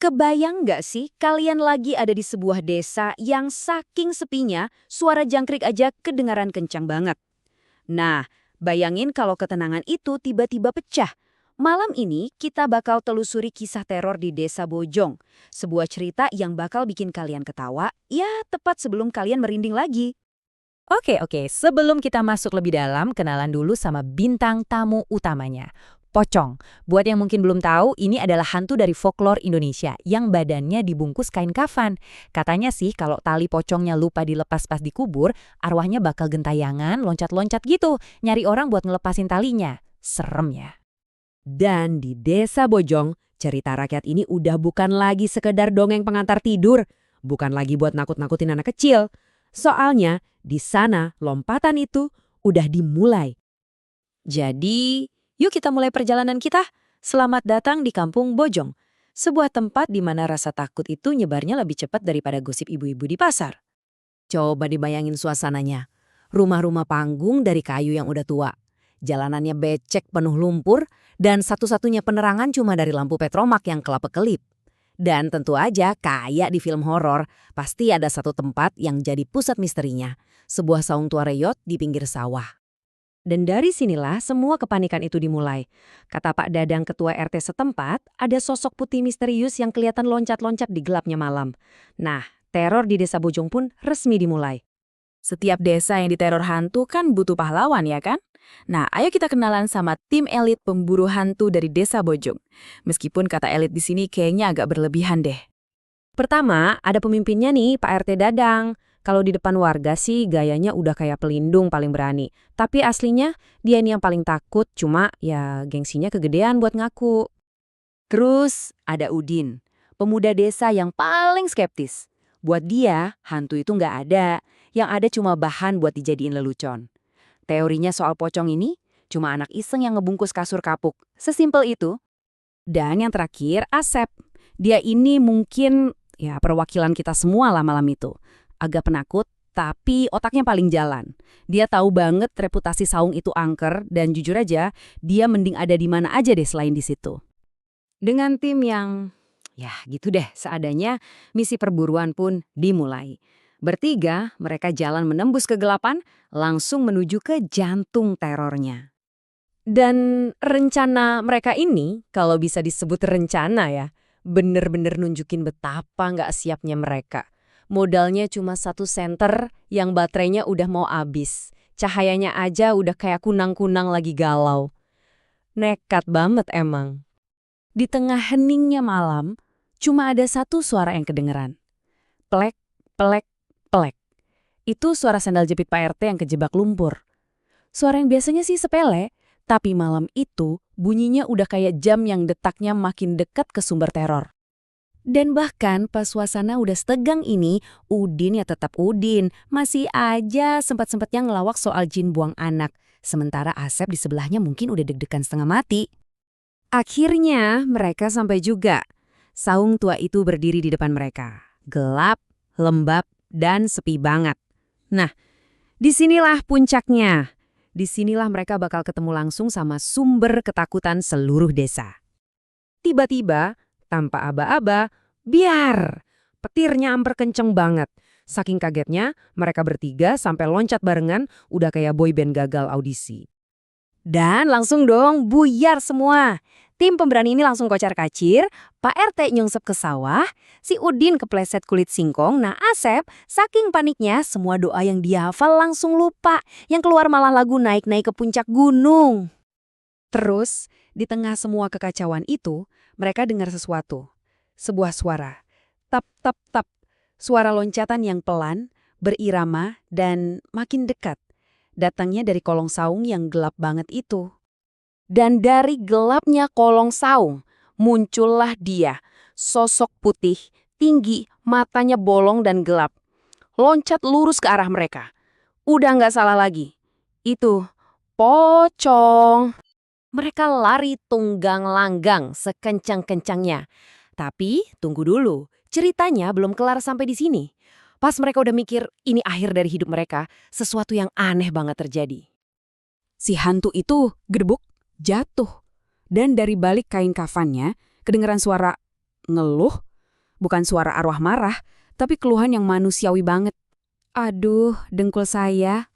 Kebayang nggak sih kalian lagi ada di sebuah desa yang saking sepinya, suara jangkrik aja kedengaran kencang banget. Nah, bayangin kalau ketenangan itu tiba-tiba pecah. Malam ini kita bakal telusuri kisah teror di Desa Bojong. Sebuah cerita yang bakal bikin kalian ketawa, ya tepat sebelum kalian merinding lagi. Oke. Sebelum kita masuk lebih dalam, kenalan dulu sama bintang tamu utamanya. Pocong. Buat yang mungkin belum tahu, ini adalah hantu dari folklore Indonesia yang badannya dibungkus kain kafan. Katanya sih kalau tali pocongnya lupa dilepas pas dikubur, arwahnya bakal gentayangan, loncat-loncat gitu, nyari orang buat ngelepasin talinya. Serem ya. Dan di Desa Bojong, cerita rakyat ini udah bukan lagi sekedar dongeng pengantar tidur, bukan lagi buat nakut-nakutin anak kecil. Soalnya, di sana lompatan itu udah dimulai. Jadi, yuk kita mulai perjalanan kita. Selamat datang di Kampung Bojong, sebuah tempat di mana rasa takut itu nyebarnya lebih cepat daripada gosip ibu-ibu di pasar. Coba dibayangin suasananya. Rumah-rumah panggung dari kayu yang udah tua. Jalanannya becek penuh lumpur, dan satu-satunya penerangan cuma dari lampu petromak yang kelap-kelip. Dan tentu aja, kayak di film horor, pasti ada satu tempat yang jadi pusat misterinya. Sebuah saung tua reyot di pinggir sawah. Dan dari sinilah semua kepanikan itu dimulai. Kata Pak Dadang ketua RT setempat, ada sosok putih misterius yang kelihatan loncat-loncat di gelapnya malam. Nah, teror di Desa Bojong pun resmi dimulai. Setiap desa yang diteror hantu kan butuh pahlawan ya kan? Nah, ayo kita kenalan sama tim elit pemburu hantu dari Desa Bojong. Meskipun kata elit di sini kayaknya agak berlebihan deh. Pertama, ada pemimpinnya nih, Pak RT Dadang. Kalau di depan warga sih gayanya udah kayak pelindung paling berani. Tapi aslinya dia ini yang paling takut, cuma ya gengsinya kegedean buat ngaku. Terus ada Udin, pemuda desa yang paling skeptis. Buat dia, hantu itu nggak ada. Yang ada cuma bahan buat dijadiin lelucon. Teorinya soal pocong ini, cuma anak iseng yang ngebungkus kasur kapuk. Sesimpel itu. Dan yang terakhir, Asep. Dia ini mungkin ya perwakilan kita semua lah malam itu. Agak penakut, tapi otaknya paling jalan. Dia tahu banget reputasi saung itu angker, dan jujur aja, dia mending ada di mana aja deh selain di situ. Dengan tim yang, ya gitu deh, seadanya, misi perburuan pun dimulai. Bertiga, mereka jalan menembus kegelapan, langsung menuju ke jantung terornya. Dan rencana mereka ini, kalau bisa disebut rencana ya, bener-bener nunjukin betapa nggak siapnya mereka. Modalnya cuma 1 senter yang baterainya udah mau habis. Cahayanya aja udah kayak kunang-kunang lagi galau. Nekat banget emang. Di tengah heningnya malam, cuma ada satu suara yang kedengeran. Plek, plek, plek. Itu suara sandal jepit Pak RT yang kejebak lumpur. Suara yang biasanya sih sepele, tapi malam itu bunyinya udah kayak jam yang detaknya makin dekat ke sumber teror. Dan bahkan pas suasana udah setegang ini, Udin ya tetap Udin. Masih aja sempat-sempatnya ngelawak soal jin buang anak. Sementara Asep di sebelahnya mungkin udah deg-degan setengah mati. Akhirnya mereka sampai juga. Saung tua itu berdiri di depan mereka. Gelap, lembab, dan sepi banget. Nah, disinilah puncaknya. Disinilah mereka bakal ketemu langsung sama sumber ketakutan seluruh desa. Tiba-tiba, tanpa aba-aba, biar! Petir nyamper kenceng banget. Saking kagetnya, mereka bertiga sampai loncat barengan udah kayak boyband gagal audisi. Dan langsung dong buyar semua. Tim pemberani ini langsung kocar-kacir, Pak RT nyungsep ke sawah, si Udin kepleset kulit singkong, nah Asep saking paniknya semua doa yang dia hafal langsung lupa. Yang keluar malah lagu naik-naik ke puncak gunung. Terus, di tengah semua kekacauan itu, mereka dengar sesuatu. Sebuah suara. Tap, tap, tap. Suara loncatan yang pelan, berirama, dan makin dekat. Datangnya dari kolong saung yang gelap banget itu. Dan dari gelapnya kolong saung, muncullah dia. Sosok putih, tinggi, matanya bolong dan gelap. Loncat lurus ke arah mereka. Udah nggak salah lagi. Itu pocong. Mereka lari tunggang langgang sekencang-kencangnya. Tapi tunggu dulu, ceritanya belum kelar sampai di sini. Pas mereka udah mikir ini akhir dari hidup mereka, sesuatu yang aneh banget terjadi. Si hantu itu gedebuk, jatuh. Dan dari balik kain kafannya, kedengeran suara ngeluh, Bukan suara arwah marah, tapi keluhan yang manusiawi banget. Aduh, dengkul saya.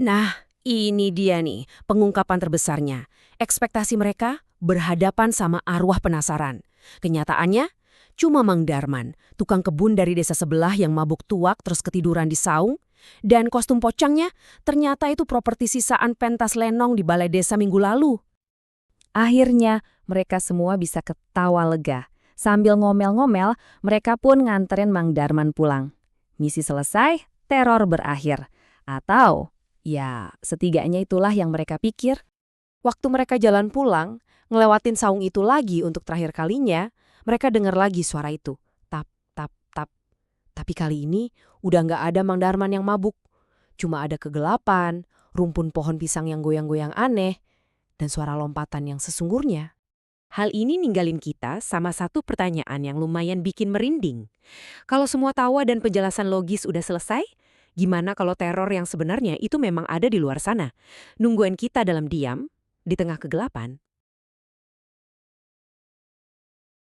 Nah, ini dia nih pengungkapan terbesarnya. Ekspektasi mereka berhadapan sama arwah penasaran. Kenyataannya, cuma Mang Darman, tukang kebun dari desa sebelah yang mabuk tuak terus ketiduran di saung, dan kostum pocongnya ternyata itu properti sisaan pentas lenong di balai desa minggu lalu. Akhirnya, mereka semua bisa ketawa lega. Sambil ngomel-ngomel, mereka pun nganterin Mang Darman pulang. Misi selesai, teror berakhir. Atau, ya, setidaknya itulah yang mereka pikir. Waktu mereka jalan pulang, ngelewatin saung itu lagi untuk terakhir kalinya, mereka dengar lagi suara itu. Tap, tap, tap. Tapi kali ini udah nggak ada Mang Darman yang mabuk. Cuma ada kegelapan, rumpun pohon pisang yang goyang-goyang aneh, dan suara lompatan yang sesungguhnya. Hal ini ninggalin kita sama satu pertanyaan yang lumayan bikin merinding. Kalau semua tawa dan penjelasan logis udah selesai, gimana kalau teror yang sebenarnya itu memang ada di luar sana? Nungguin kita dalam diam, di tengah kegelapan.